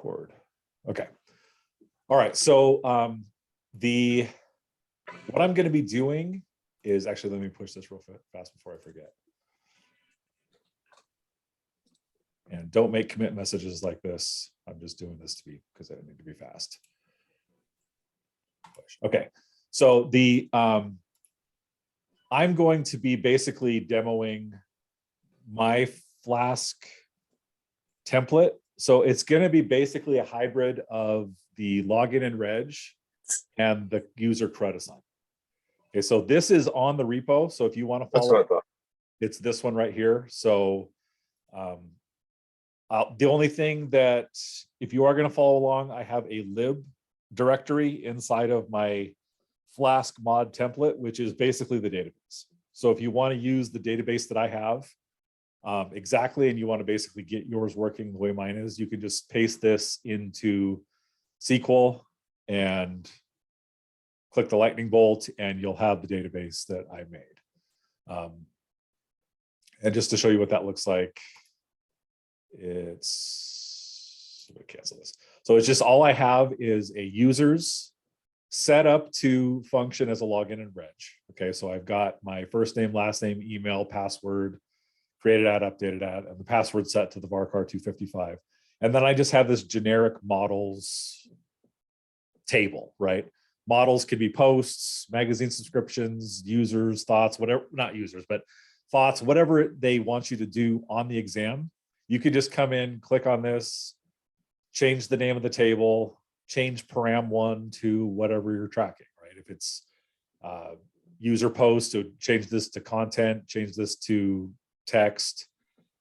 record. Okay. All right. So what I'm going to be doing is actually, let me push this real fast before I forget. And don't make commit messages like this. I'm just doing this because I need to be fast. Okay. So I'm going to be basically demoing my Flask template. So it's going to be basically a hybrid of the login and reg and the user CRUD assign. Okay, so this is on the repo. So if you want to follow, it's this one right here. So the only thing that, if you are going to follow along, I have a lib directory inside of my Flask mod template, which is basically the database. So if you want to use the database that I have exactly, and you want to basically get yours working the way mine is, you can just paste this into SQL and click the lightning bolt, and you'll have the database that I made. And just to show you what that looks like, let me cancel this. So it's just, all I have is a users set up to function as a login and reg. Okay, so I've got my first name, last name, email, password, created at, updated at, and the password set to the varchar 255. And then I just have this generic models table, right? Models could be posts, magazine subscriptions, users, thoughts, whatever, not users, but thoughts, whatever they want you to do on the exam. You could just come in, click on this, change the name of the table, change param1 to whatever you're tracking, right? If it's user post, so change this to content, change this to text.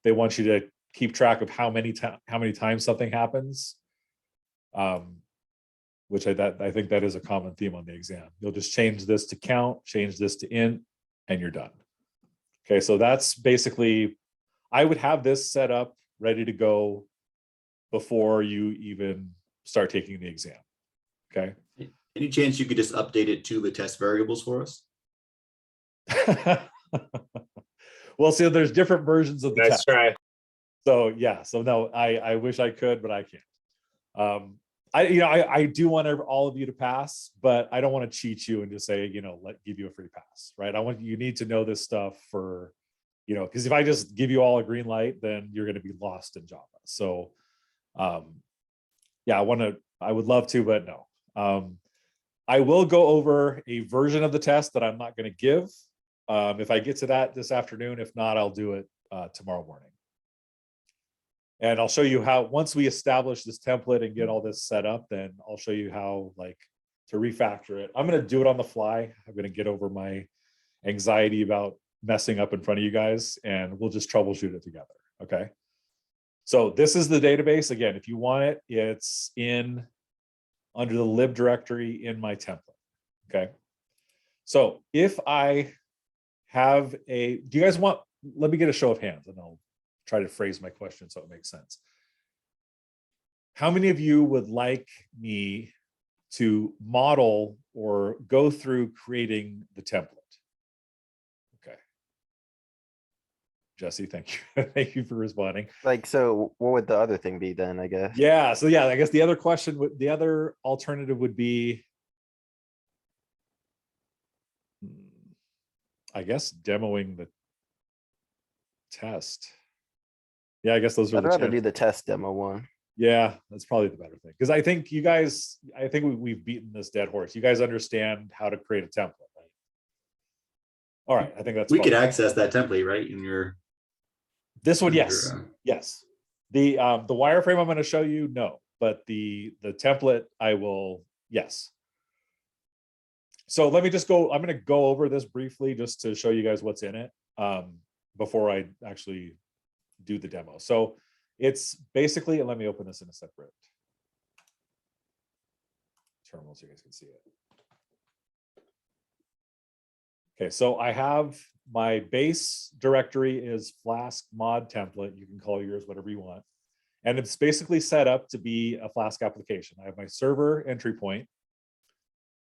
They want you to keep track of how many times something happens, which I think that is a common theme on the exam. You'll just change this to count, change this to int, and you're done. Okay, so that's basically, I would have this set up, ready to go before you even start taking the exam. Okay. Any chance you could just update it to the test variables for us? Well, see, there's different versions of the Nice test. try. So yeah, so no, I wish I could, but I can't. I do want all of you to pass, but I don't want to cheat you and just say, give you a free pass, right? You need to know this stuff for, because if I just give you all a green light, then you're going to be lost in Java. So yeah, I would love to, but no. I will go over a version of the test that I'm not going to give. If I get to that this afternoon, if not, I'll do it tomorrow morning. And I'll show you how, once we establish this template and get all this set up, then I'll show you how to refactor it. I'm going to do it on the fly. I'm going to get over my anxiety about messing up in front of you guys, and we'll just troubleshoot it together. Okay. So this is the database. Again, if you want it, it's under the lib directory in my template. Okay. So if I have do you guys want, let me get a show of hands and I'll try to phrase my question so it makes sense. How many of you would like me to model or go through creating the template? Okay. Jesse, thank you. Thank you for responding. So what would the other thing be then, I guess? Yeah. So yeah, I guess the other alternative would be, I guess, demoing the test. Yeah, I guess those are I'd rather do the test demo one. Yeah, that's probably the better thing. Because I think we've beaten this dead horse. You guys understand how to create a template, right? All right, I think that's we could access that template, right? In your this one, yes. Yes. The wireframe I'm going to show you, no, but the template I will, yes. So let me just go, I'm going to go over this briefly just to show you guys what's in it before I actually do the demo. So it's basically, let me open this in a separate terminal so you guys can see it. Okay, so I have my base directory is Flask mod template. You can call yours whatever you want. And it's basically set up to be a Flask application. I have my server entry point.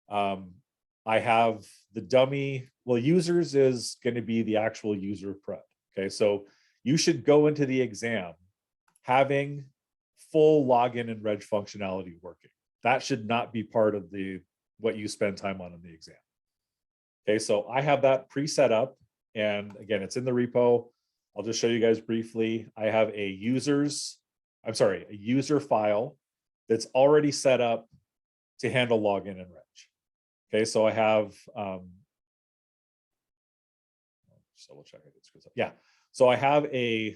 I have the dummy, users is going to be the actual user CRUD. Okay, so you should go into the exam having full login and reg functionality working. That should not be part of what you spend time on in the exam. Okay, so I have that pre-set up, and again, it's in the repo. I'll just show you guys briefly. I have a user file that's already set up to handle login and reg. Okay, so I have, just double check it. Yeah, so I have a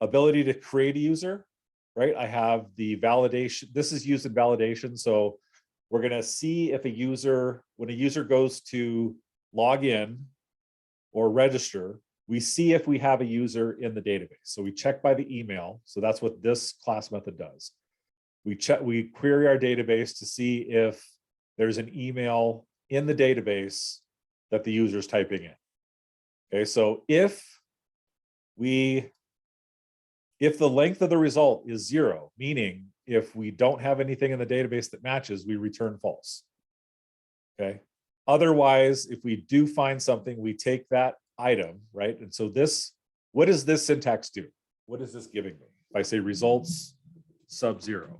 ability to create a user, right? I have the validation. This is used in validation. So we're going to see if when a user goes to log in or register, we see if we have a user in the database. So we check by the email. So that's what this class method does. We query our database to see if there's an email in the database that the user is typing in. Okay, so if the length of the result is 0, meaning if we don't have anything in the database that matches, we return false. Okay. Otherwise, if we do find something, we take that item, right? And so what does this syntax do? What is this giving me? If I say results sub 0.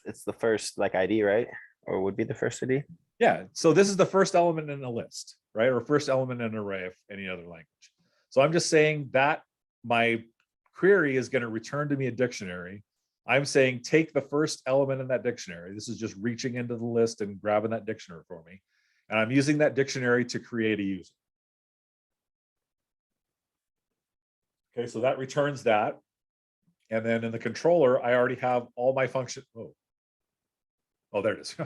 It's the first like ID, right? Or would be the first ID. Yeah, so this is the first element in a list, right? Or first element in an array of any other language. So I'm just saying that my query is going to return to me a dictionary. I'm saying take the first element in that dictionary. This is just reaching into the list and grabbing that dictionary for me. And I'm using that dictionary to create a user. Okay, so that returns that. And then in the controller, I already have all my function. Oh, there it is.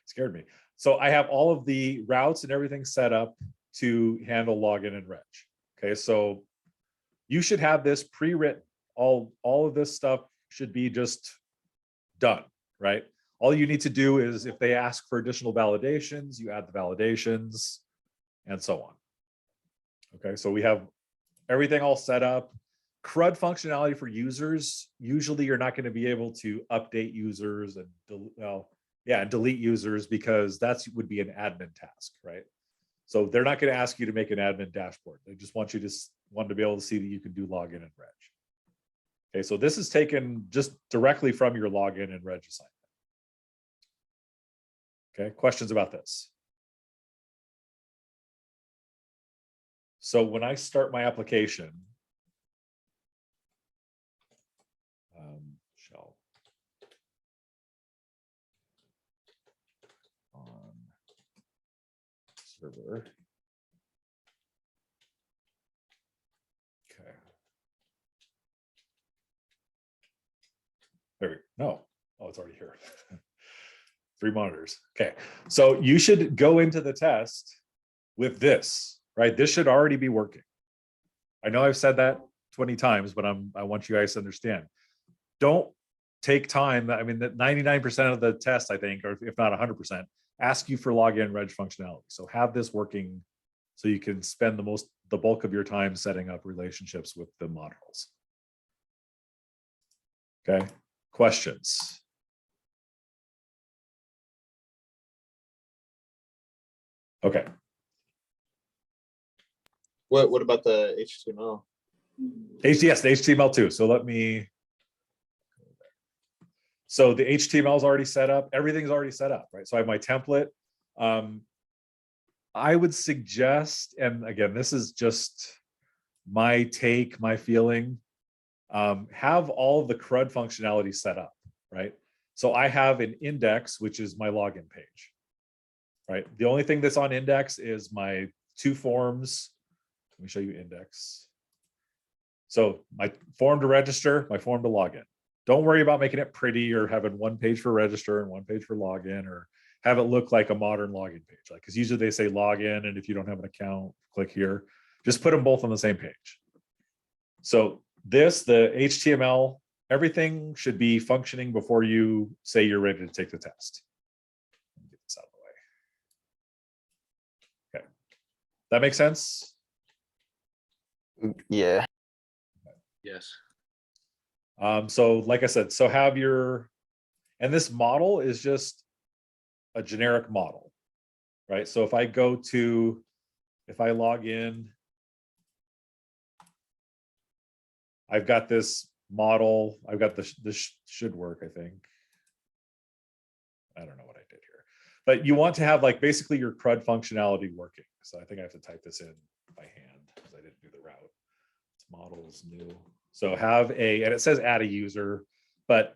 Scared me. So I have all of the routes and everything set up to handle login and reg. Okay, so you should have this pre-written. All of this stuff should be just done, right? All you need to do is if they ask for additional validations, you add the validations and so on. Okay, so we have everything all set up. CRUD functionality for users, usually you're not going to be able to update users and delete users because would be an admin task, right? So they're not going to ask you to make an admin dashboard. They just want to be able to see that you can do login and reg. Okay, so this is taken just directly from your login and reg assignment. Okay, questions about this? So when I start my application, shell on server. Okay. There we go. No. Oh, it's already here. 3 monitors. Okay. So you should go into the test with this, right? This should already be working. I know I've said that 20 times, but I want you guys to understand. Don't take time. I mean, that 99% of the tests, I think, or if not 100%, ask you for login reg functionality. So have this working so you can spend the bulk of your time setting up relationships with the modules. Okay, questions? Okay. What about the HTML? Yes, the HTML too. So so the HTML is already set up. Everything's already set up, right? So I have my template. I would suggest, and again, this is just my take, my feeling, have all of the CRUD functionality set up, right? So I have an index, which is my login page, right? The only thing that's on index is my 2 forms. Let me show you index. So my form to register, my form to login. Don't worry about making it pretty or having 1 page for register and 1 page for login, or have it look like a modern login page. Like, because usually they say login, and if you don't have an account, click here. Just put them both on the same page. So the HTML, everything should be functioning before you say you're ready to take the test. Get this out of the way. Okay, that makes sense? Yeah. Yes. So like I said, so have and this model is just a generic model, right? So if I log in, I've got this model. I've got this should work, I think. I don't know what I did here, but you want to have like basically your CRUD functionality working. So I think I have to type this in by hand because I didn't do the route. It's models new. So have a, and it says add a user, but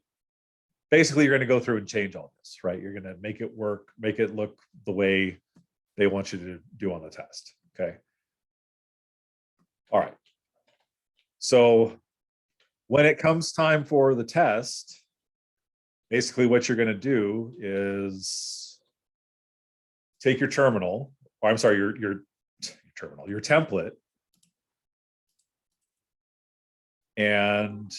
basically you're going to go through and change all this, right? You're going to make it work, make it look the way they want you to do on the test. Okay. All right. So when it comes time for the test, basically what you're going to do is take your terminal, or I'm sorry, your terminal, your template, and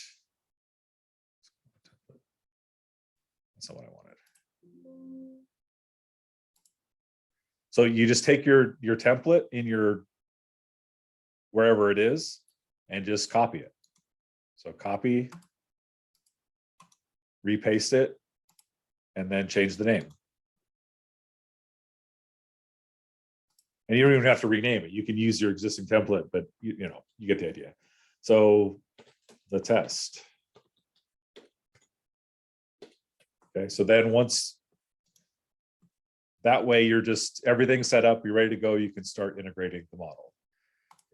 that's not what I wanted. So you just take your template in your wherever it is and just copy it. So copy, repaste it, and then change the name. And you don't even have to rename it. You can use your existing template, but you know, you get the idea. So the test. Okay, so then once that way you're just, everything's set up, you're ready to go, you can start integrating the model.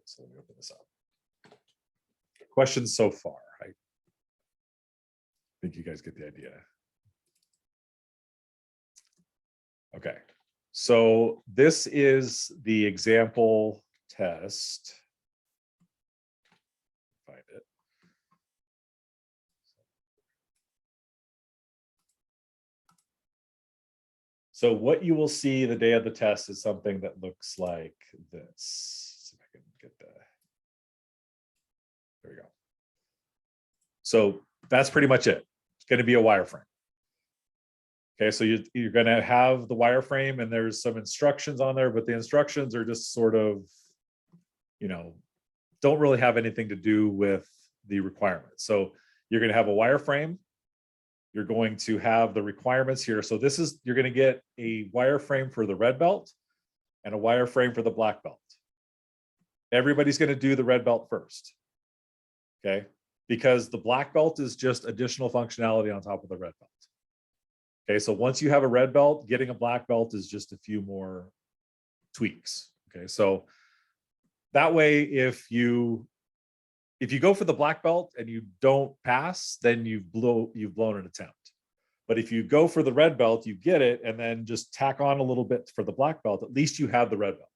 So let me open this up. Questions so far? I think you guys get the idea. Okay, so this is the example test. Find it. So what you will see the day of the test is something that looks like this. See if I can get the, there we go. So that's pretty much it. It's going to be a wireframe. Okay, so you're going to have the wireframe and there's some instructions on there, but the instructions are just sort of, you know, don't really have anything to do with the requirements. So you're going to have a wireframe. You're going to have the requirements here. So this is, you're going to get a wireframe for the red belt and a wireframe for the black belt. Everybody's going to do the red belt first. Okay, because the black belt is just additional functionality on top of the red belt. Okay, so once you have a red belt, getting a black belt is just a few more tweaks. Okay, so that way, if you go for the black belt and you don't pass, then you've blown an attempt. But if you go for the red belt, you get it, and then just tack on a little bit for the black belt, at least you have the red belt.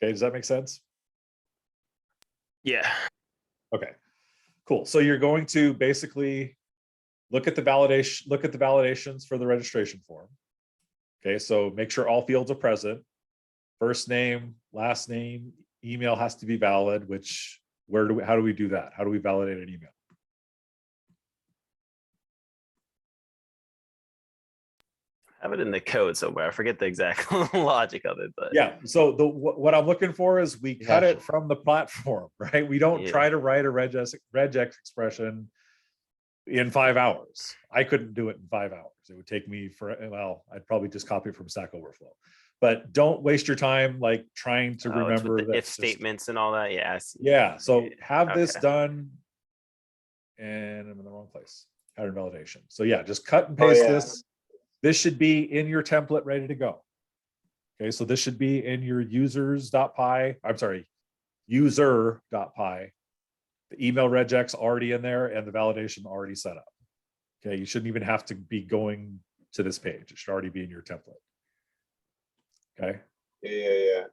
Okay, does that make sense? Yeah. Okay, cool. So you're going to basically look at the validations for the registration form. Okay, so make sure all fields are present. First name, last name, email has to be valid, which how do we do that? How do we validate an email? I have it in the code somewhere. I forget the exact logic of it, but Yeah, so what I'm looking for is we cut Gotcha. it from the platform, right? We don't Yeah. try to write a regex expression in 5 hours. I couldn't do it in 5 hours. It would take me well, I'd probably just copy it from Stack Overflow. But don't waste your time like trying to it's with remember the that if statements and all that. Yeah. I see. Yeah, so have this Okay. done, and I'm in the wrong place. Pattern validation. So yeah, just cut and Oh, paste yeah. this. This should be in your template ready to go. Okay, so this should be in your users.py. I'm sorry, user.py. The email regex already in there and the validation already set up. Okay, you shouldn't even have to be going to this page. It should already be in your template. Okay. Yeah.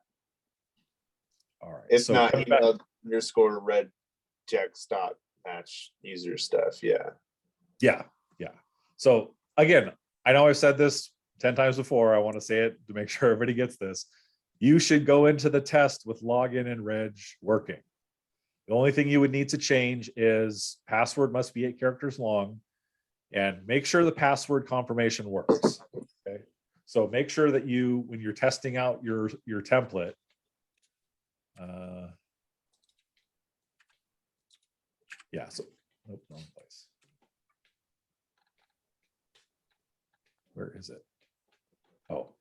All right. It's so not coming back- email underscore regex dot match user stuff. Yeah. Yeah. So again, I know I've said this 10 times before. I want to say it to make sure everybody gets this. You should go into the test with login and reg working. The only thing you would need to change is password must be 8 characters long, and make sure the password confirmation works. Okay. So make sure that when you're testing out your template, yeah, so nope, wrong place. Where is it? Oh,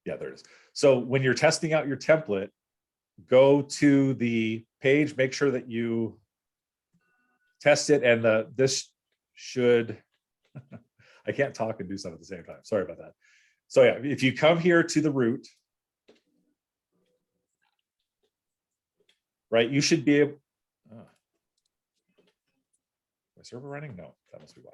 yeah, there it is. So when you're testing out your template, go to the page, make sure that you test it, and this should, I can't talk and do stuff at the same time. Sorry about that. So yeah, if you come here to the root, right, you should be able, my server running? No, that must be why.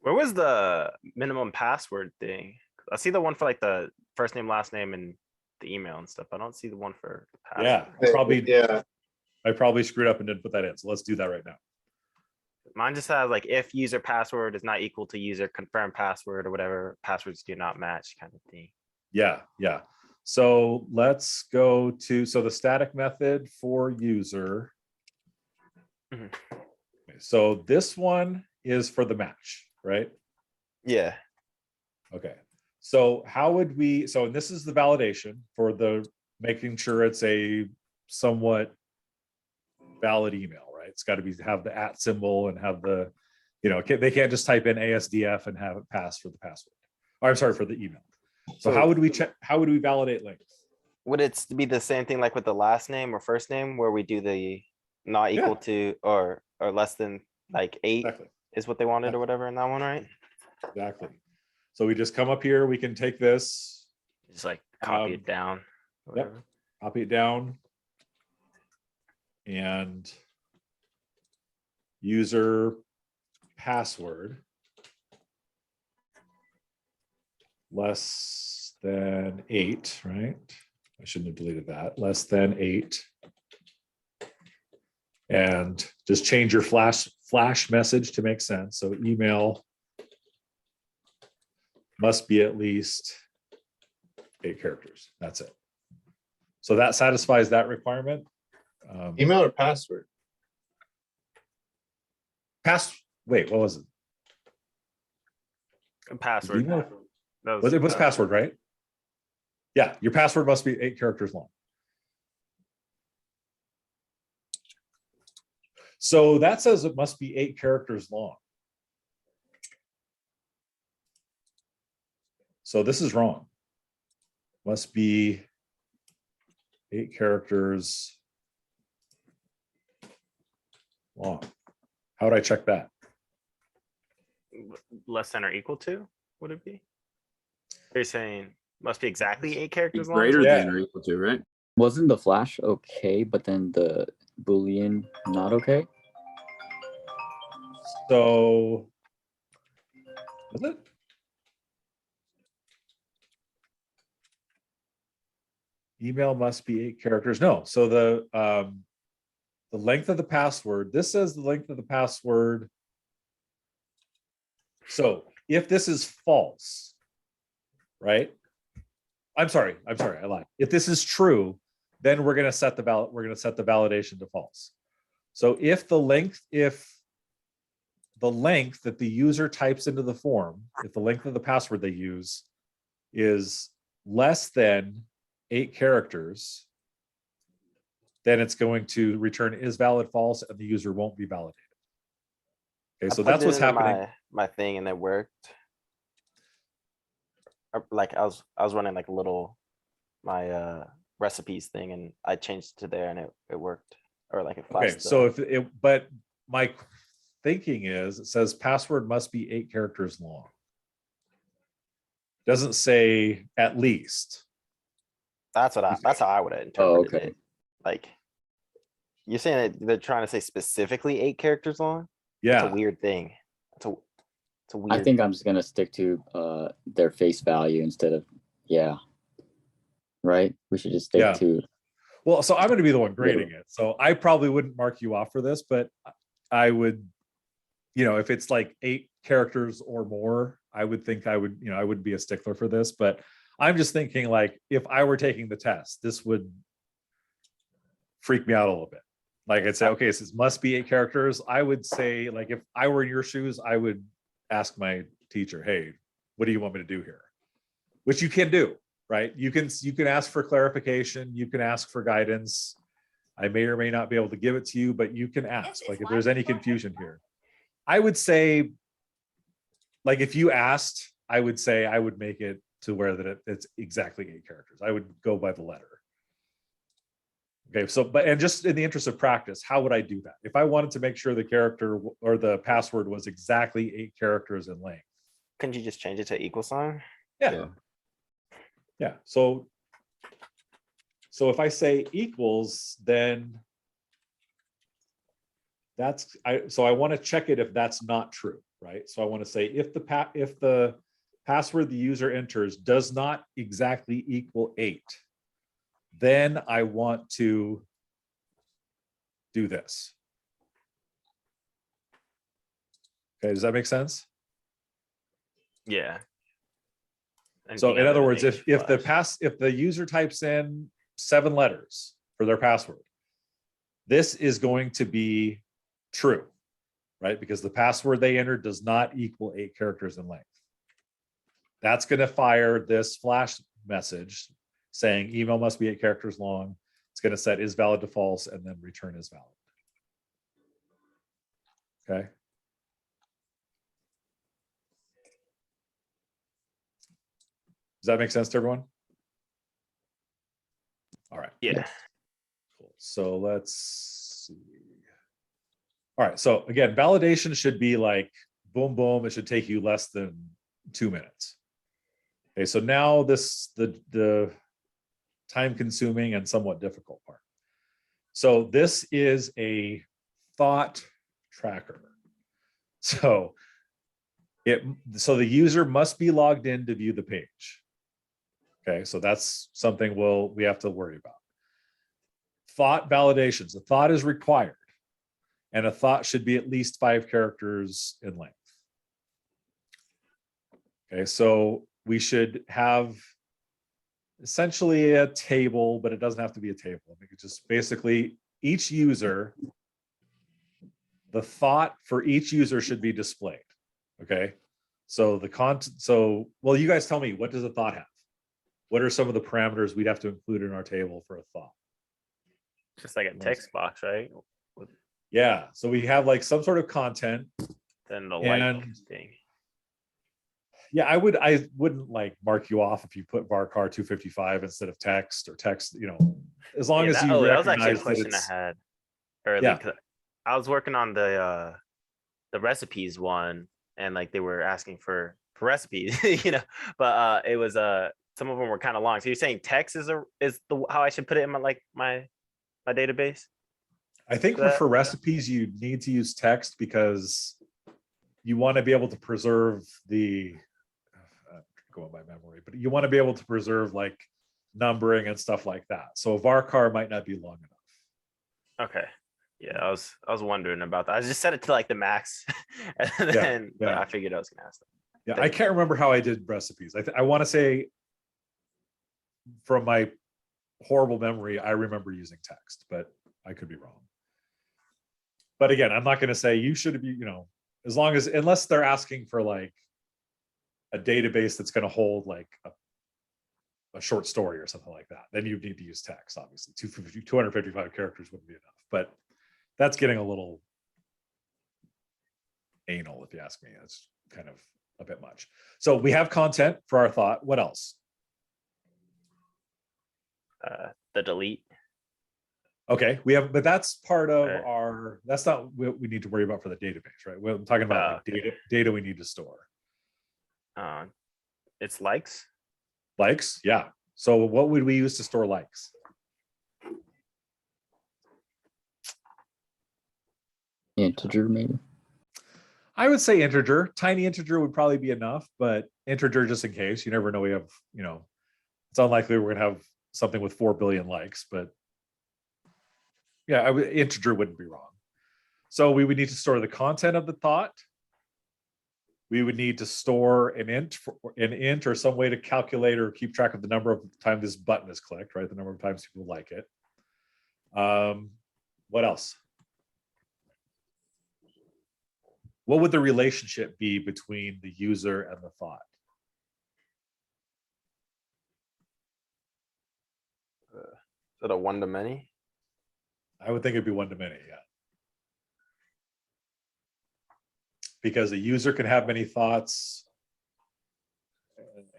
Where was the minimum password thing? I see the one for like the first name, last name, and the email and stuff. I don't see the one for the Yeah, password. probably, Yeah, I probably screwed up and didn't put that in. So let's do that right now. Mine just has like if user password is not equal to user confirmed password or whatever, passwords do not match kind of thing. Yeah, yeah. So let's go to, so the static method for user. Mhm. Okay, so this one is for the match, right? Yeah. Okay. So how would we, so this is the validation for the making sure it's a somewhat valid email, right? It's got to be, have the @ symbol and have the, they can't just type in ASDF and have it pass for the password. Or I'm sorry, for the email. So how would we check, how would we validate length? Would it be the same thing like with the last name or first name where we do the not equal to or less than like 8 Exactly. is what they wanted or whatever in that one, right? Exactly. So we just come up here, we can take this, Just like copy Um, it down. or yep. whatever. copy it down. And user password less than 8, right? I shouldn't have deleted that. Less than 8. And just change your flash message to make sense. So email must be at least 8 characters. That's it. So that satisfies that requirement. email or password? Wait, what was it? A password. Email? That Was it was password, right? Yeah, your password must be 8 characters long. So that says it must be 8 characters long. So this is wrong. Must be 8 characters long. How would I check that? Less than or equal to, would it be? They're saying must be exactly 8 characters long. Greater Yeah. than or equal to, right? Wasn't the flash okay, but then the Boolean not okay? So was it? Email must be 8 characters. No, so the length of the password, this says the length of the password. So if this is false, right? I'm sorry, I lied. If this is true, then we're going to set the validation to false. So if the length that the user types into the form, if the length of the password they use is less than 8 characters, then it's going to return is valid false and the user won't be validated. Okay, so I that's plugged it what's into happening. My thing and it worked. Like I was running like a little my recipes thing and I changed to there and it worked. Or like it Okay, flashed. so if it, but my thinking is, it says password must be 8 characters long. Doesn't say at least. that's how I would have Oh, interpreted okay. it. Like you're saying that they're trying to say specifically 8 characters long? It's a Yeah, weird thing. It's a weird. I think I'm just gonna stick to their face value instead of right. We should just stick Yeah. to well, so I'm going to be the one grading it. So I probably wouldn't mark you off for this, but I would, if it's like 8 characters or more, I would think I would, I wouldn't be a stickler for this, but I'm just thinking like, if I were taking the test, this would freak me out a little bit. Like I'd say, okay, so this must be 8 characters. I would say, like, if I were in your shoes, I would ask my teacher, hey, what do you want me to do here? Which you can do, right? You can ask for clarification. You can ask for guidance. I may or may not be able to give it to you, but you can ask, like, if there's any confusion here. I would say, like, if you asked, I would say I would make it to where that it's exactly 8 characters. I would go by the letter. Okay, so and just in the interest of practice, how would I do that? If I wanted to make sure the character or the password was exactly 8 characters in length. Couldn't you just change it to equal sign? Yeah. Yeah. So if I say equals, then that's I want to check it if that's not true, right? So I want to say if the password the user enters does not exactly equal 8, then I want to do this. Okay, does that make sense? Yeah. So Anything in other words, than if the user types in 7 letters for their password, this is going to be true, right? Because the password they entered does not equal 8 characters in length. That's going to fire this flash message saying email must be 8 characters long. It's going to set is valid to false and then return is valid. Okay. Does that make sense to everyone? All right. Yeah. Cool. So let's see. All right. So again, validation should be like boom, boom. It should take you less than 2 minutes. Okay. So now the time consuming and somewhat difficult part. So this is a thought tracker. So the user must be logged in to view the page. Okay, so that's something we have to worry about. Thought validations. A thought is required, and a thought should be at least 5 characters in length. Okay, so we should have essentially a table, but it doesn't have to be a table. I think it's just basically each user, the thought for each user should be displayed. Okay, so well, you guys tell me, what does a thought have? What are some of the parameters we'd have to include in our table for a thought? Just like a text box, right? Yeah, so we have like some sort of content. Then the like And- thing. Yeah, I wouldn't like mark you off if you put varchar 255 instead of text or text, as long Yeah, as that, you that was actually a recognize that question I it's, had early. Yeah. 'Cause I was working on the recipes one, and like they were asking for recipes, but it was some of them were kind of long. So you're saying text is how I should put it in my database? I think for recipes, you need to use text because you want to be able to preserve going by memory, but you want to be able to preserve like numbering and stuff like that. So varchar might not be long enough. Okay. Yeah, I was wondering about that. I just set it to like the max, and then but yeah. I figured I was gonna ask them. Yeah, I can't remember how I did recipes. I want to say from my horrible memory, I remember using text, but I could be wrong. But again, I'm not going to say you should be, as long as, unless they're asking for like a database that's going to hold like a short story or something like that, then you need to use text. Obviously 255 characters wouldn't be enough, but that's getting a little anal, if you ask me. That's kind of a bit much. So we have content for our thought. What else? The delete. Okay, but that's part of Right. that's not what we need to worry about for the database, right? We're talking about like data we need to store. It's likes. Likes, yeah. So what would we use to store likes? Integer, maybe. I would say integer. Tiny integer would probably be enough, but integer just in case. You never know. We have, it's unlikely we're gonna have something with 4 billion likes, but yeah, integer wouldn't be wrong. So we would need to store the content of the thought. We would need to store an int or some way to calculate or keep track of the number of times this button is clicked, right? The number of times people like it. What else? What would the relationship be between the user and the thought? Is it a one to many? I would think it'd be one to many, yeah. Because a user can have many thoughts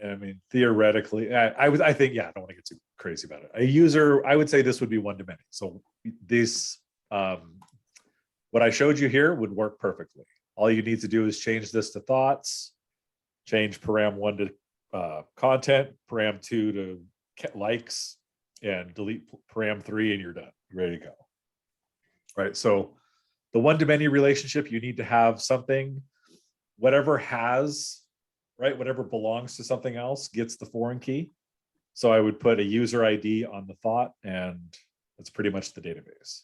I mean, theoretically, I think, yeah, I don't want to get too crazy about it. A user, I would say this would be one to many. So this, what I showed you here would work perfectly. All you need to do is change this to thoughts, change param1 to content, param2 to likes, and delete param3, and you're done. You're ready to go. Right. So the one to many relationship, you need to have something, whatever has, right, whatever belongs to something else gets the foreign key. So I would put a user ID on the thought, and that's pretty much the database.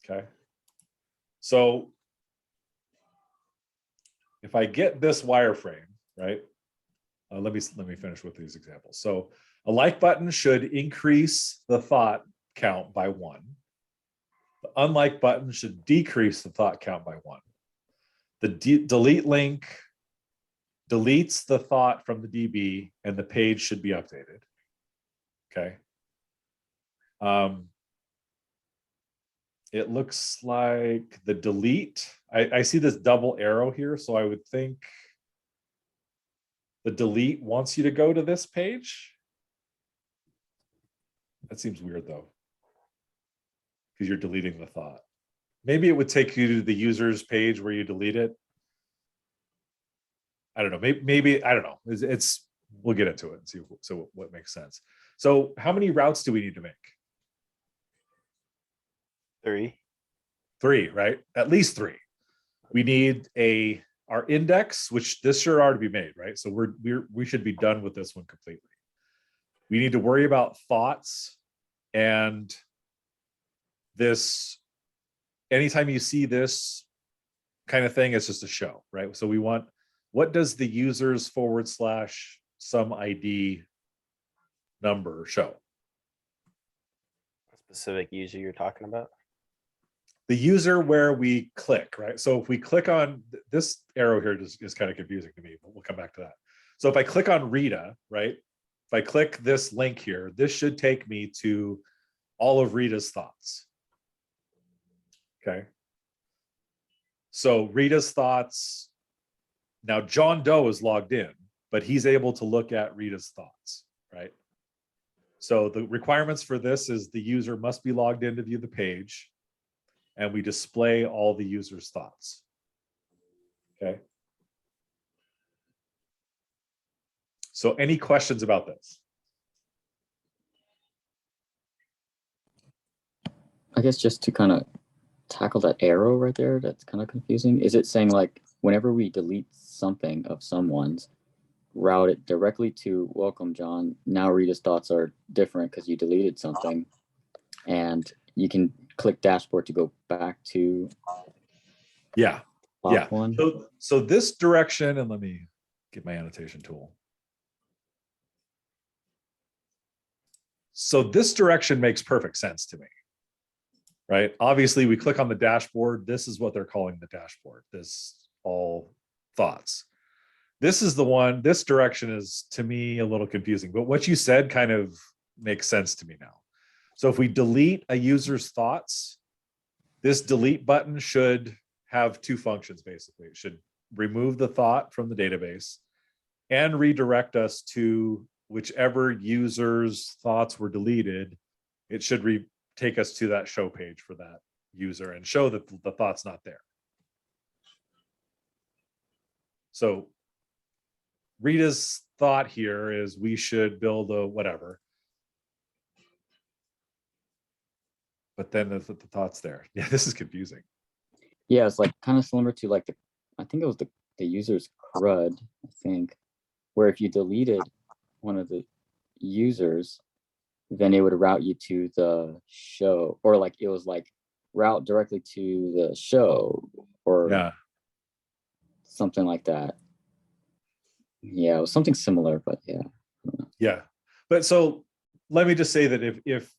Okay. So if I get this wireframe, right, let me finish with these examples. So a like button should increase the thought count by 1. The unlike button should decrease the thought count by 1. The delete link deletes the thought from the DB, and the page should be updated. Okay. It looks like the delete, I see this double arrow here, so I would think the delete wants you to go to this page. That seems weird though, because you're deleting the thought. Maybe it would take you to the user's page where you delete it. I don't know. Maybe I don't know. It's we'll get into it and see what makes sense. So how many routes do we need to make? 3. 3, right? At least 3. We need our index, which this sure are to be made, right? So we should be done with this one completely. We need to worry about thoughts, and this, anytime you see this kind of thing, it's just a show, right? So we want, what does the users / some ID number show? Specific user you're talking about? The user where we click, right? So if we click on this arrow here, is kind of confusing to me, but we'll come back to that. So if I click on Rita, right? If I click this link here, this should take me to all of Rita's thoughts. Okay. So Rita's thoughts. Now John Doe is logged in, but he's able to look at Rita's thoughts, right? So the requirements for this is the user must be logged in to view the page, and we display all the user's thoughts. Okay. So any questions about this? I guess just to kind of tackle that arrow right there, that's kind of confusing. Is it saying like whenever we delete something of someone's, route it directly to welcome John? Now Rita's thoughts are different because you deleted something, and you can click dashboard to go back to Yeah. top Yeah. one. So this direction, and let me get my annotation tool. So this direction makes perfect sense to me, right? Obviously, we click on the dashboard. This is what they're calling the dashboard. This all thoughts. This is the one, this direction is to me a little confusing, but what you said kind of makes sense to me now. So if we delete a user's thoughts, this delete button should have 2 functions, basically. It should remove the thought from the database and redirect us to whichever user's thoughts were deleted. It should take us to that show page for that user and show that the thought's not there. So Rita's thought here is we should build a whatever. But then the thought's there. Yeah, this is confusing. Yeah, it's like kind of similar to like I think it was the user's CRUD, I think, where if you deleted one of the users, then it would route you to the show, or like it was like route directly to the show, or Yeah. something like that. Yeah, it was something similar, but yeah. Yeah. But so let me just say that if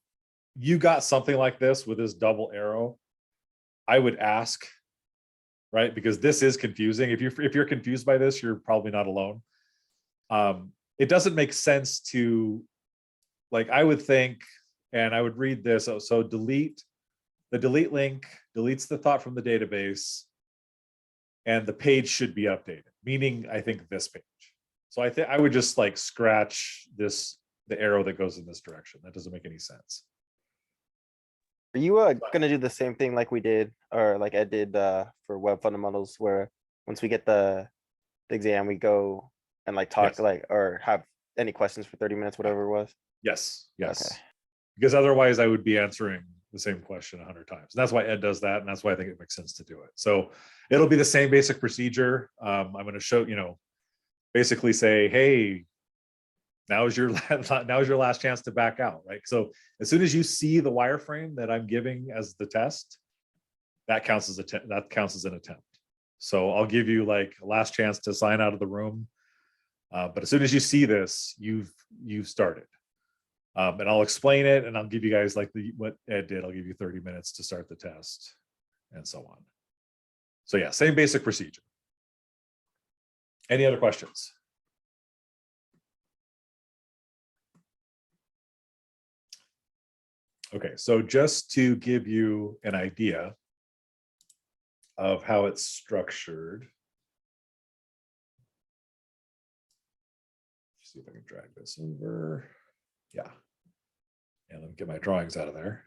you got something like this with this double arrow, I would ask, right? Because this is confusing. If you're confused by this, you're probably not alone. It doesn't make sense to, like, I would think, and I would read this. So delete link deletes the thought from the database, and the page should be updated, meaning I think this page. So I think I would just like scratch this, the arrow that goes in this direction. That doesn't make any sense. Are you gonna do the same thing like we did, or like Ed did for web fundamentals, where once we get the exam, we go and like talk Yes. like or have any questions for 30 minutes, whatever it was? Yes, yes. Okay. Because otherwise I would be answering the same question 100 times. And that's why Ed does that. And that's why I think it makes sense to do it. So it'll be the same basic procedure. I'm going to show, basically say, hey, now's your last chance to back out, right? So as soon as you see the wireframe that I'm giving as the test, that counts as an attempt. So I'll give you like a last chance to sign out of the room. But as soon as you see this, you've started. And I'll explain it, and I'll give you guys like what Ed did. I'll give you 30 minutes to start the test and so on. So yeah, same basic procedure. Any other questions? Okay, so just to give you an idea of how it's structured. See if I can drag this over. Yeah. And let me get my drawings out of there.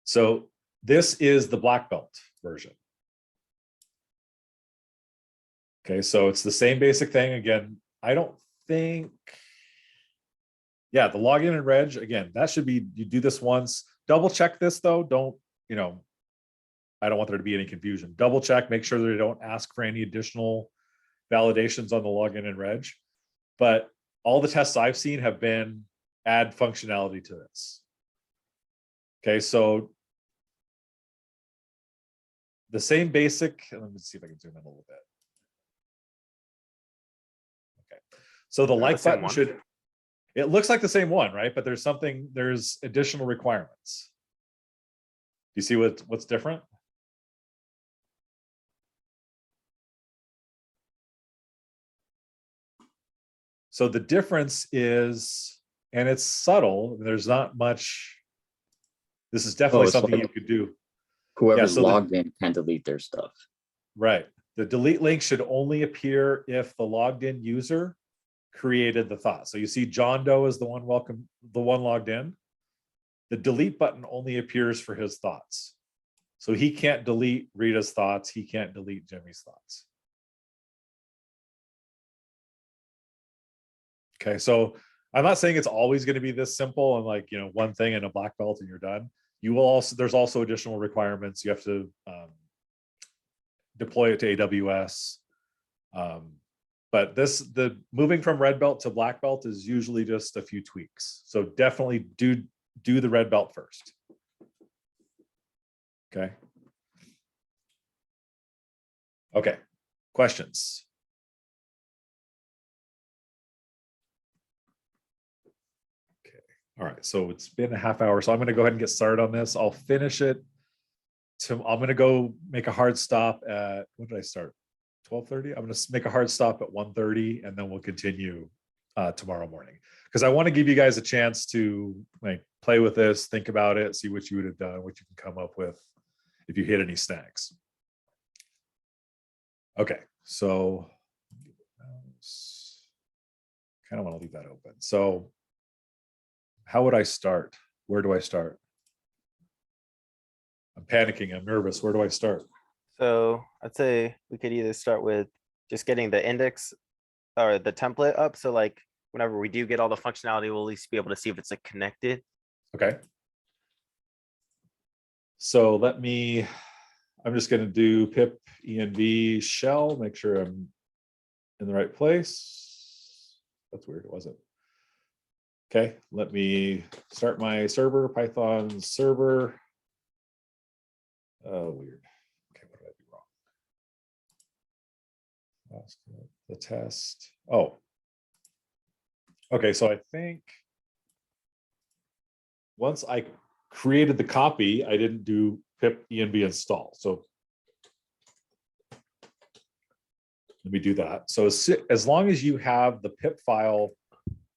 So this is the black belt version. Okay, so it's the same basic thing. Again, I don't think, yeah, the login and reg, again, that should be, you do this once, double check this though. Don't, I don't want there to be any confusion. Double check, make sure that they don't ask for any additional validations on the login and reg. But all the tests I've seen have been add functionality to this. Okay, so the same basic, let me see if I can zoom in a little bit. Okay, so the like button should, it looks like the same one, right? But there's additional requirements. You see what's different? So the difference is, and it's subtle, there's not much, this is definitely it's something like you could do. Whoever's so logged in can delete their stuff. Right. The delete link should only appear if the logged in user created the thought. So you see John Doe is the one logged in. The delete button only appears for his thoughts. So he can't delete Rita's thoughts. He can't delete Jimmy's thoughts. Okay, so I'm not saying it's always going to be this simple and like, one thing and a black belt and you're done. There's also additional requirements. You have to deploy it to AWS. But the moving from red belt to black belt is usually just a few tweaks. So definitely do the red belt first. Okay. Okay, questions? All right, so it's been a half hour, so I'm going to go ahead and get started on this. I'll finish it. I'm going to go make a hard stop at, when did I start? 12:30. I'm going to make a hard stop at 1:30, and then we'll continue tomorrow morning. Because I want to give you guys a chance to like play with this, think about it, see what you would have done, what you can come up with if you hit any snags. Okay, so kind of want to leave that open. So how would I start? Where do I start? I'm panicking. I'm nervous. Where do I start? So I'd say we could either start with just getting the index or the template up. So like whenever we do get all the functionality, we'll at least be able to see if it's like connected. Okay. So I'm just going to do pip env shell, make sure I'm in the right place. That's weird, wasn't it? Okay, let me start my server, Python server. Oh, weird. Okay, what did I do wrong? The test. Oh. Okay, so I think once I created the copy, I didn't do pip env install. So let me do that. So as long as you have the pip file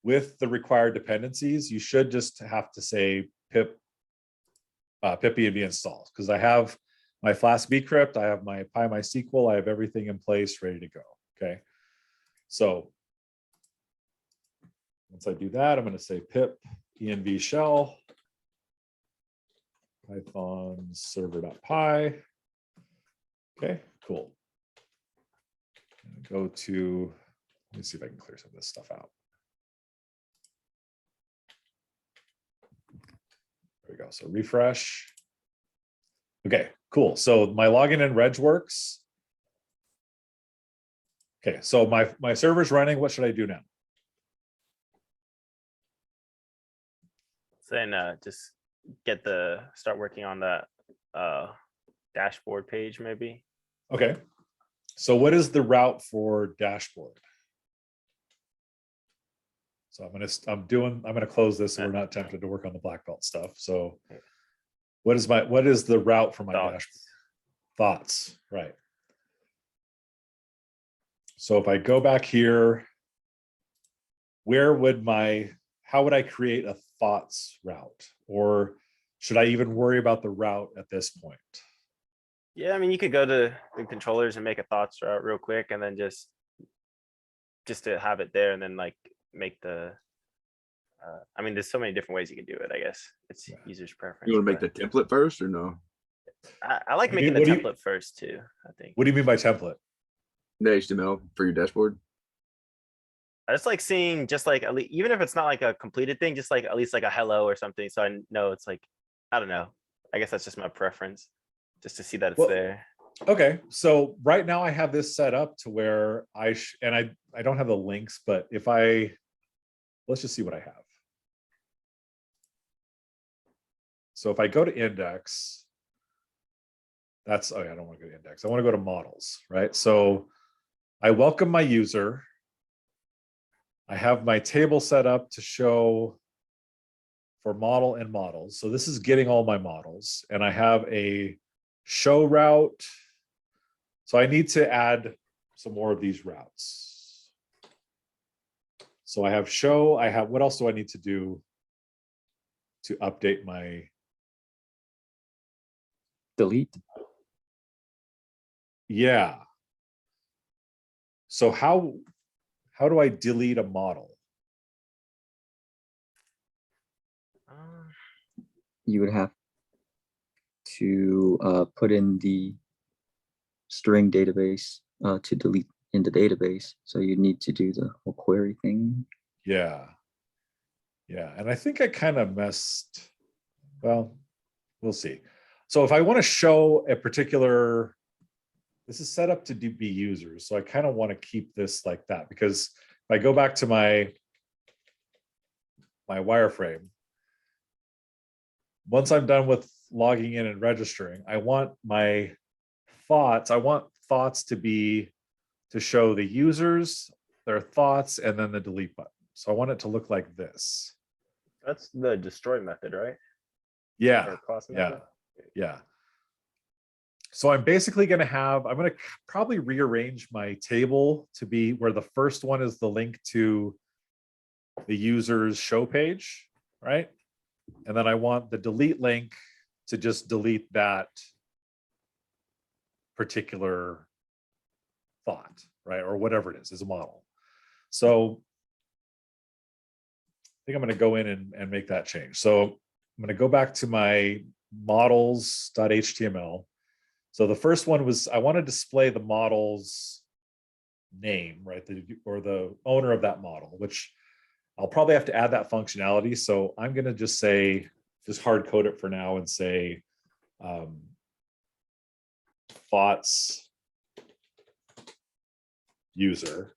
with the required dependencies, you should just have to say pip env install, because I have my Flask vcrypt, I have my PyMySQL, I have everything in place ready to go. Okay. So once I do that, I'm going to say pip env shell python server.py. Okay, cool. Go to, let me see if I can clear some of this stuff out. There we go. So refresh. Okay, cool. So my login in Reg works. Okay, so my server's running. What should I do now? Then just start working on that dashboard page maybe. Okay. So what is the route for dashboard? So I'm gonna close this so we're not tempted to work on the black belt stuff. So what is the route for my dashboard? Thoughts, right. So if I go back here, how would I create a thoughts route? Or should I even worry about the route at this point? Yeah, I mean, you could go to the controllers and make a thoughts route real quick and then just to have it there and then like make the, I mean, there's so many different ways you can do it, I guess. It's user's preference. You want to make but the template first or no? I like What do you- making the what do you- template first too, I think. What do you mean by template? The HTML for your dashboard? I just like seeing just like, even if it's not like a completed thing, just like at least like a hello or something. So I know it's like, I don't know. I guess that's just my preference, just to see that it's Well, there. Okay, so right now I have this set up to where I don't have the links, but let's just see what I have. So if I go to index, I don't want to go to index. I want to go to models, right? So I welcome my user. I have my table set up to show for model and models. So this is getting all my models, and I have a show route. So I need to add some more of these routes. So I have show, what else do I need to do to update my? Delete. Yeah. So how do I delete a model? You would have to put in the string database to delete in the database. So you need to do the whole query thing. Yeah. And I think I kind of well, we'll see. So if I want to show a particular, this is set up to be users. So I kind of want to keep this like that, because if I go back to my wireframe, once I'm done with logging in and registering, I want thoughts to show the users, their thoughts, and then the delete button. So I want it to look like this. That's the destroy method, right? Yeah, Or class yeah, method? yeah. So I'm basically going to probably rearrange my table to be where the first one is the link to the user's show page, right? And then I want the delete link to just delete that particular thought, right? Or whatever it is a model. So I think I'm going to go in and make that change. So I'm going to go back to my models.html. So the first one was, I want to display the model's name, right? Or the owner of that model, which I'll probably have to add that functionality. So I'm going to just hard code it for now and say thoughts user.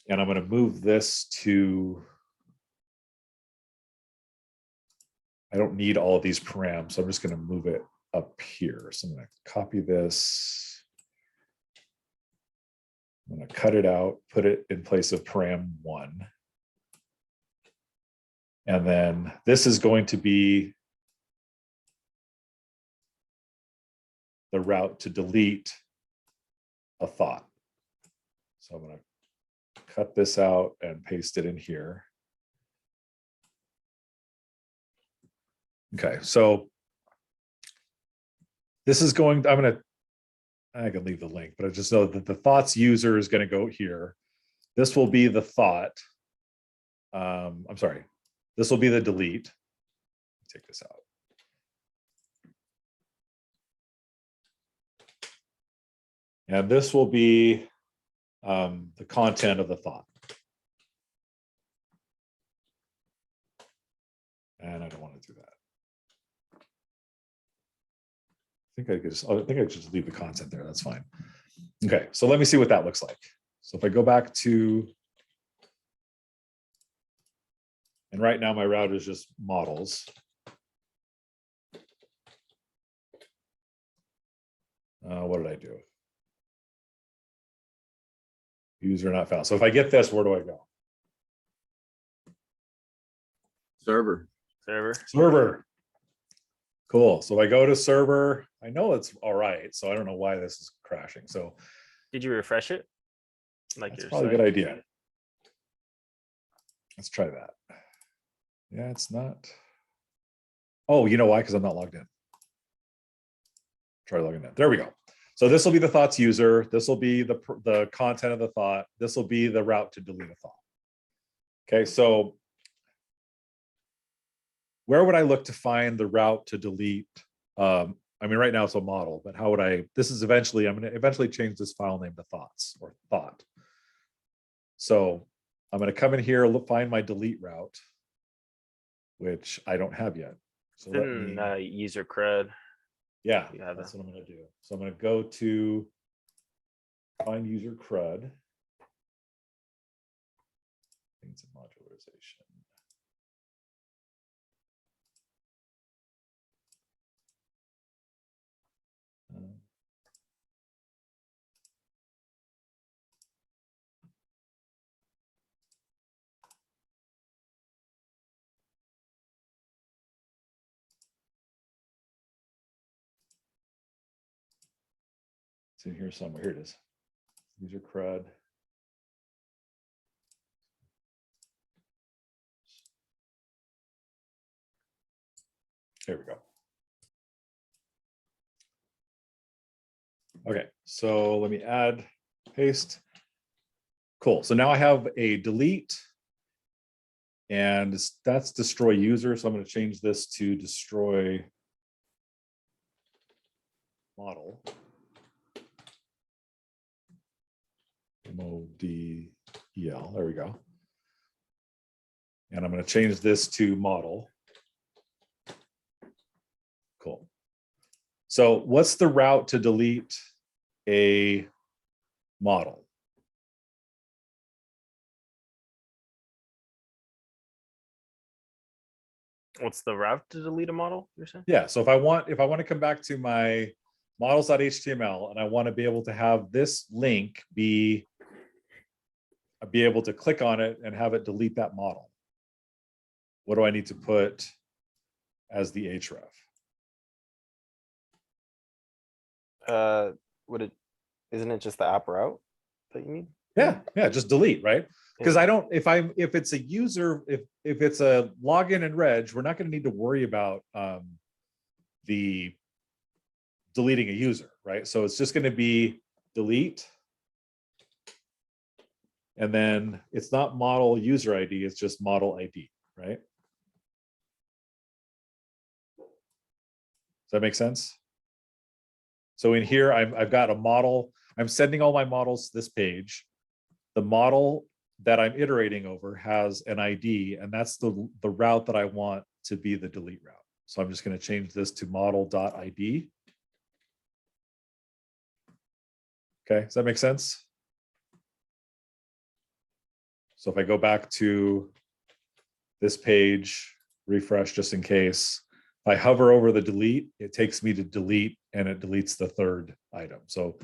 And I'm going to move this to, I don't need all of these params, so I'm just going to move it up here. So I'm going to copy this. I'm going to cut it out, put it in place of param 1. And then this is going to be the route to delete a thought. So I'm going to cut this out and paste it in here. Okay, so this is I'm going to I can leave the link, but I just know that the thoughts user is going to go here. This will be the thought. I'm sorry. This will be the delete. Take this out. And this will be the content of the thought. And I don't want to do that. I think I could just leave the content there. That's fine. Okay, so let me see what that looks like. So if I go back to, and right now my route is just models. What did I do? User not found. So if I get this, where do I go? Server. Server. Server. Cool. So if I go to server, I know it's all right. So I don't know why this is crashing. So Did you refresh it? Like that's your probably a site? good idea. Let's try that. Yeah, it's not. Oh, you know why? Because I'm not logged in. Try logging in. There we go. So this will be the thoughts user. This will be the content of the thought. This will be the route to delete a thought. Okay, so where would I look to find the route to delete? I mean, right now it's a model, but how would I, this is eventually, I'm going to eventually change this file name to thoughts or thought. So I'm going to come in here, look, find my delete route, which I don't have yet. So let Didn't me, user cred. yeah, you have that's what I'm going to do. So I'm going to go to find user crud. I think it's a modularization. It's in here somewhere. Here it is. User crud. There we go. Okay, so let me add, paste. Cool. So now I have a delete, and that's destroy user. So I'm going to change this to destroy model. MODEL. There we go. And I'm going to change this to model. Cool. So what's the route to delete a model? What's the route to delete a model, you're saying? Yeah, so if I want to come back to my models.html and I want to be able to have this link be able to click on it and have it delete that model, what do I need to put as the href? Isn't it just the app route that you need? Yeah, just delete, right? Because I don't, if it's a user, if it's a login and reg, we're not going to need to worry about the deleting a user, right? So it's just going to be delete. And then it's not model user ID, it's just model ID, right? Does that make sense? So in here, I've got a model. I'm sending all my models to this page. The model that I'm iterating over has an ID, and that's the route that I want to be the delete route. So I'm just going to change this to model.id. Okay, does that make sense? So if I go back to this page, refresh just in case, if I hover over the delete, it takes me to delete and it deletes the third item. So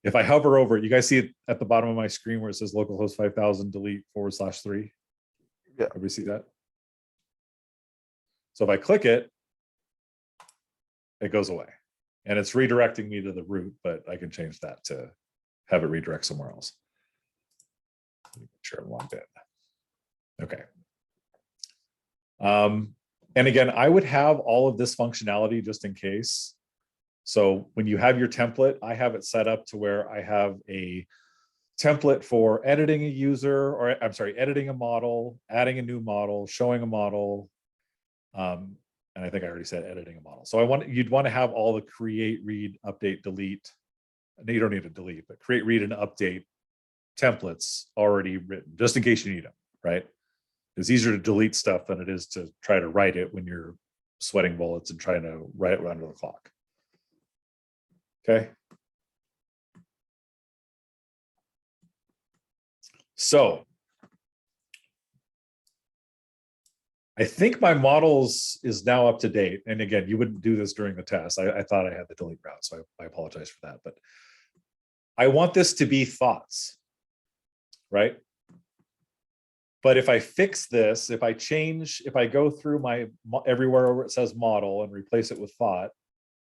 if I hover over it, you guys see it at the bottom of my screen where it says localhost 5000 delete /3. Yeah. Everybody see that? So if I click it, it goes away and it's redirecting me to the root, but I can change that to have it redirect somewhere else. Make sure I'm logged in. Okay. And again, I would have all of this functionality just in case. So when you have your template, I have it set up to where I have a template for editing a user, or I'm sorry, editing a model, adding a new model, showing a model. And I think I already said editing a model. So you'd want to have all the create, read, update, delete. No, you don't need to delete, but create, read, and update templates already written, just in case you need them, right? It's easier to delete stuff than it is to try to write it when you're sweating bullets and trying to write it under the clock. Okay. So I think my models is now up to date. And again, you wouldn't do this during the test. I thought I had the delete route, so I apologize for that. But I want this to be thoughts, right? But if I fix this, if I go through my everywhere where it says model and replace it with thought,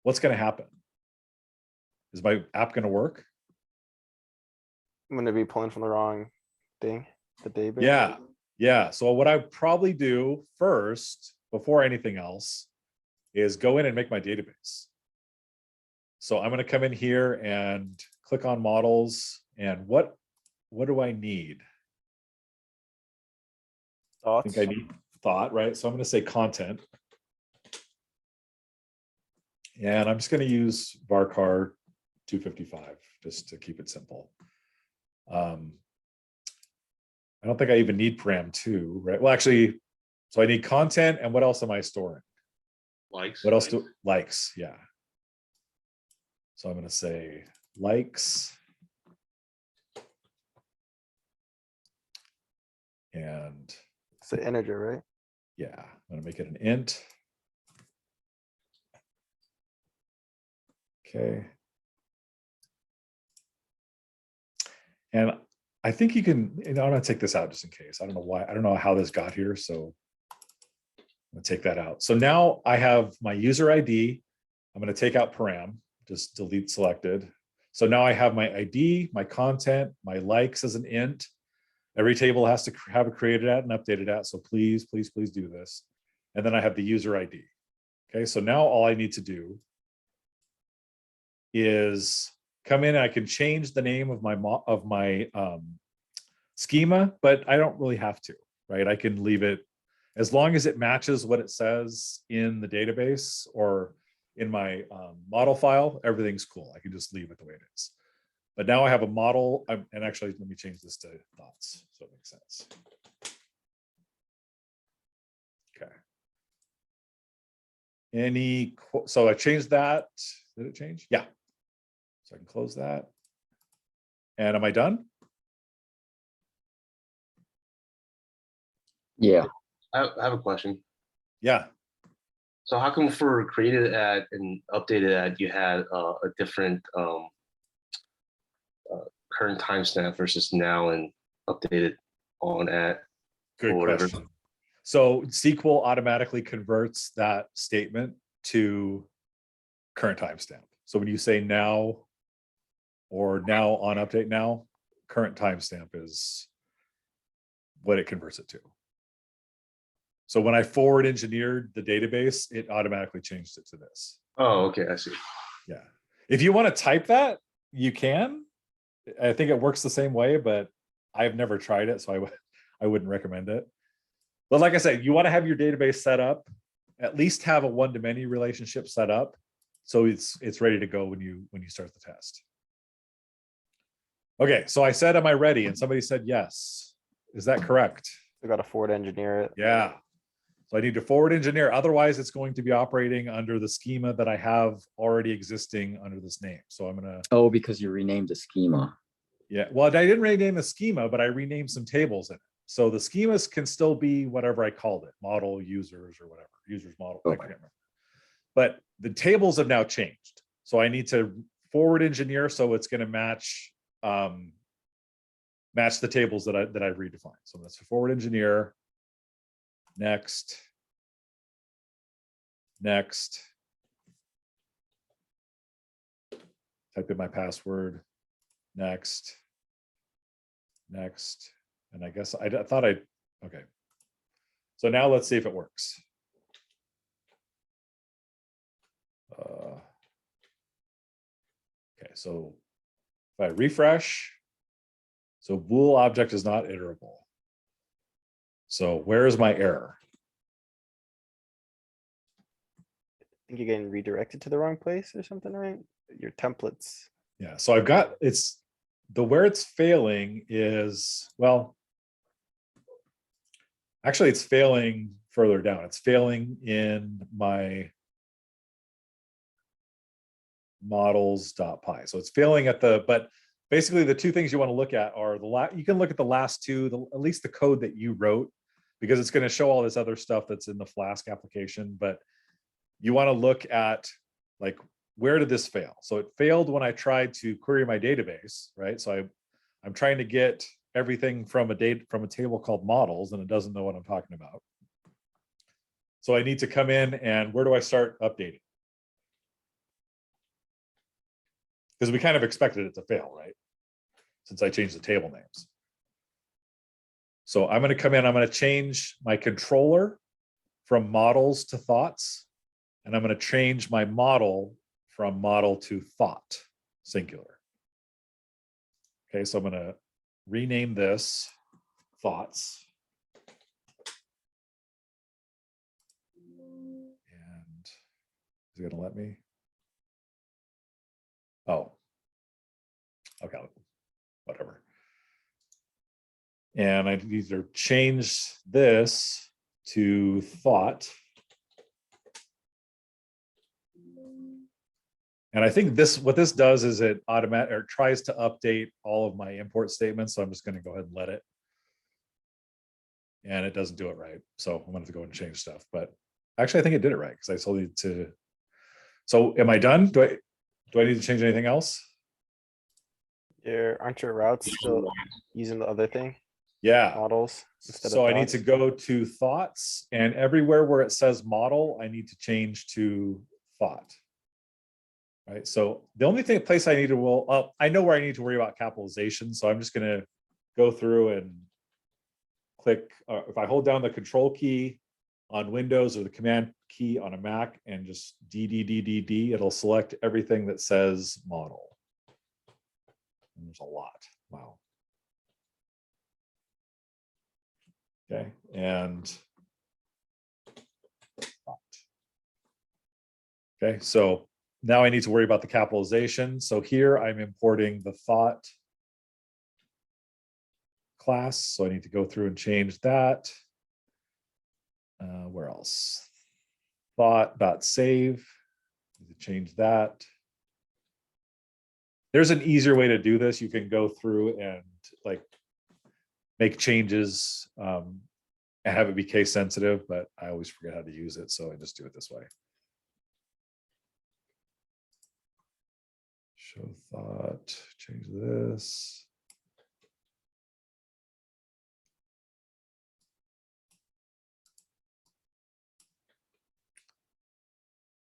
what's going to happen? Is my app going to work? Wouldn't it be pulling from the wrong thing? The database? Yeah. Yeah. So what I probably do first, before anything else, is go in and make my database. So I'm going to come in here and click on models. And what do I need? I Thoughts? think I need thought, right? So I'm going to say content. And I'm just going to use varchar 255 just to keep it simple. I don't think I even need param2, right? Well, actually, so I need content, and what else am I storing? Likes. What else do likes? Yeah. So I'm going to say likes. And It's an integer, right? yeah, I'm going to make it an int. Okay. And I think you can, I'm going to take this out just in case. I don't know why. I don't know how this got here. So I'm going to take that out. So now I have my user ID. I'm going to take out param, just delete selected. So now I have my ID, my content, my likes as an int. Every table has to have it created at and updated at. So please, please, please do this. And then I have the user ID. Okay, so now all I need to do is come in. I can change the name of my schema, but I don't really have to, right? I can leave it as long as it matches what it says in the database or in my model file. Everything's cool. I can just leave it the way it is. But now I have a model, and actually, let me change this to thoughts so it makes sense. Okay. So I changed that. Did it change? Yeah. So I can close that. And am I done? Yeah. I have a question. Yeah. So how come for created ad and updated ad, you had a different current timestamp versus now and updated on ad? Good or whatever? question. So SQL automatically converts that statement to current timestamp. So when you say now or now on update now, current timestamp is what it converts it to. So when I forward engineered the database, it automatically changed it to this. Oh, okay, I see. Yeah. If you want to type that, you can. I think it works the same way, but I've never tried it, so I wouldn't recommend it. But like I said, you want to have your database set up, at least have a one-to-many relationship set up, so it's ready to go when you start the test. Okay, so I said, am I ready? And somebody said yes. Is that correct? We got to forward engineer it. Yeah. So I need to forward engineer. Otherwise, it's going to be operating under the schema that I have already existing under this name. So I'm going to. Oh, because you renamed the schema. Yeah. Well, I didn't rename the schema, but I renamed some tables in it. So the schemas can still be whatever I called it, model, users, or whatever, users model. Okay. I can't remember. But the tables have now changed. So I need to forward engineer so it's going to match the tables that I've redefined. So let's forward engineer. Next. Type in my password. Next. And I guess I thought okay. So now let's see if it works. Okay, so if I refresh, so bool object is not iterable. So where is my error? I think you're getting redirected to the wrong place or something, right? Your templates. Yeah, so I've got, it's the where it's failing is, well, actually it's failing further down. It's failing in my models.py. So it's failing at the, but basically the two things you want to look at are you can look at the last two, at least the code that you wrote, because it's going to show all this other stuff that's in the Flask application, but you want to look at like, where did this fail? So it failed when I tried to query my database, right? So I'm trying to get everything from a table called models, and it doesn't know what I'm talking about. So I need to come in, and where do I start updating? Because we kind of expected it to fail, right? Since I changed the table names. So I'm going to come in, I'm going to change my controller from models to thoughts, and I'm going to change my model from model to thought, singular. Okay, so I'm going to rename this thoughts. And is it going to let me? Oh, okay, whatever. And I need to change this to thought. And I think what this does is it tries to update all of my import statements. So I'm just going to go ahead and let it. And it doesn't do it right. So I'm going to have to go and change stuff. But actually, I think it did it right because I still need to. So am I done? Do I need to change anything else? Aren't your routes still using the other thing? Yeah. Models instead of So I need to thoughts? go to thoughts, and everywhere where it says model, I need to change to thought. Right. So the only place I need to, I know where I need to worry about capitalization. So I'm just going to go through and click. If I hold down the control key on Windows or the command key on a Mac and just D, it'll select everything that says model. And there's a lot. Wow. Okay. And okay. So now I need to worry about the capitalization. So here I'm importing the thought class. So I need to go through and change that. Where else? Thought.save. Need to change that. There's an easier way to do this. You can go through and like make changes and have it be case sensitive, but I always forget how to use it. So I just do it this way. Show thought, change this.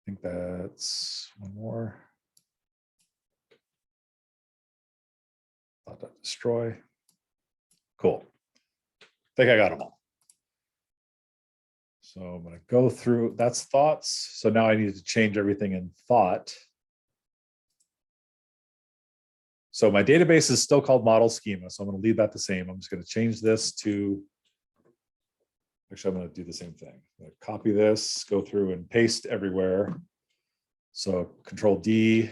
I think that's one more. Thought.destroy. Cool. I think I got them all. So I'm going to go through, that's thoughts. So now I need to change everything in thought. So my database is still called model schema. So I'm going to leave that the same. I'm just going to change this to, actually, I'm going to do the same thing. I'm going to copy this, go through and paste everywhere. So Control D.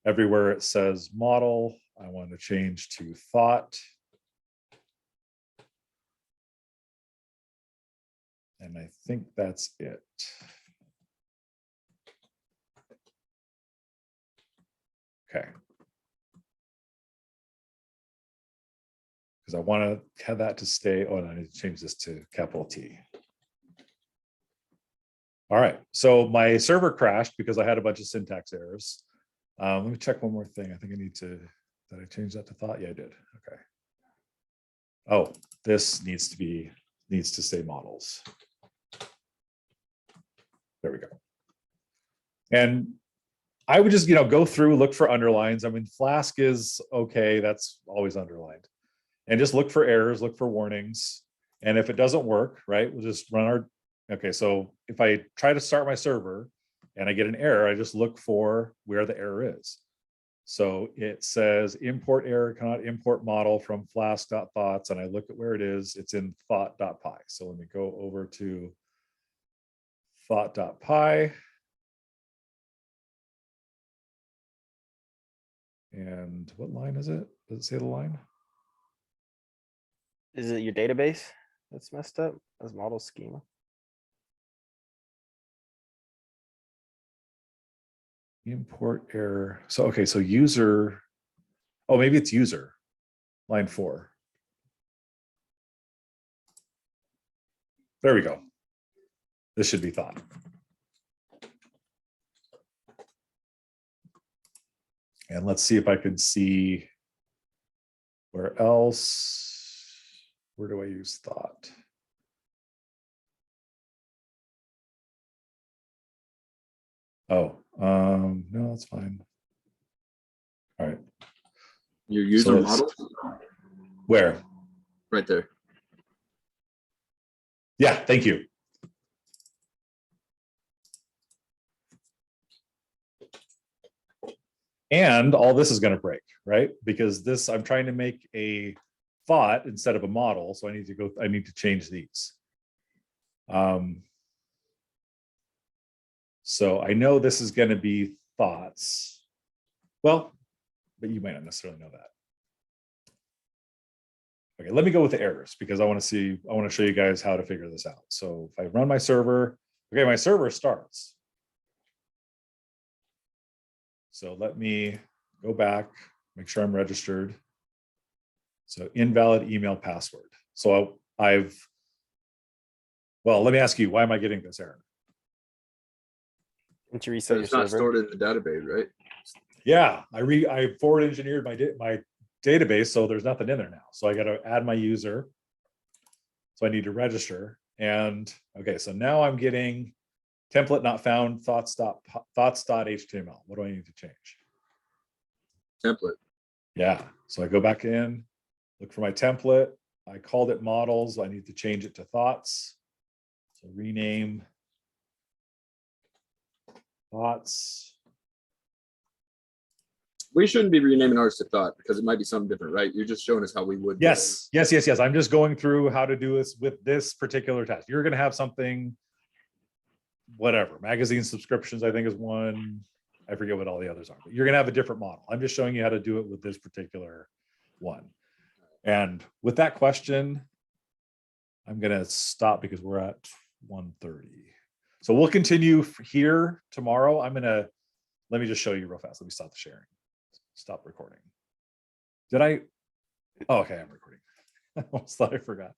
Everywhere it says model, I want to change to thought. And I think that's it. Okay. Because I want to have that to stay. Oh, and I need to change this to capital T. All right. So my server crashed because I had a bunch of syntax errors. Let me check one more thing. I think I need to, did I change that to thought? Yeah, I did. Okay. Oh, this needs to stay models. There we go. And I would just, go through, look for underlines. I mean, Flask is okay. That's always underlined. And just look for errors, look for warnings. And if it doesn't work, right, we'll just run our, okay, so if I try to start my server, and I get an error, I just look for where the error is. So it says import error, cannot import model from flask.thoughts, and I look at where it is, it's in thought.py. So let me go over to thought.py. And what line is it? Does it say the line? Is it your database that's messed up as model schema? Import error. So, okay, so user, oh, maybe it's user, line 4. There we go. This should be thought. And let's see if I can see where else. Where do I use thought? Oh, no, that's fine. All right. Your user let's- model, Where? right there. Yeah, thank you. And all this is going to break, right? Because this, I'm trying to make a thought instead of a model. So I need to change these. So I know this is going to be thoughts. Well, but you might not necessarily know that. Okay, let me go with the errors because I want to show you guys how to figure this out. So if I run my server, okay, my server starts. So let me go back, make sure I'm registered. So invalid email password. So well, let me ask you, why am I getting this error? Didn't you reset So your it's not server? stored in the database, right? Yeah, I forward engineered my database, so there's nothing in there now. So I got to add my user. So I need to register. And okay, so now I'm getting template not found, thoughts.html. What do I need to change? Template. Yeah, so I go back in, look for my template. I called it models. I need to change it to thoughts. So rename thoughts. We shouldn't be renaming ours to thought because it might be something different, right? You're just showing us how we would. do it. Yes. I'm just going through how to do this with this particular task. You're going to have something, whatever, magazine subscriptions, I think is one. I forget what all the others are, but you're going to have a different model. I'm just showing you how to do it with this particular one. And with that question, I'm going to stop because we're at 1:30. So we'll continue here tomorrow. Let me just show you real fast. Let me stop the sharing. Stop recording. Did I? Oh, okay, I'm recording. I almost thought I forgot.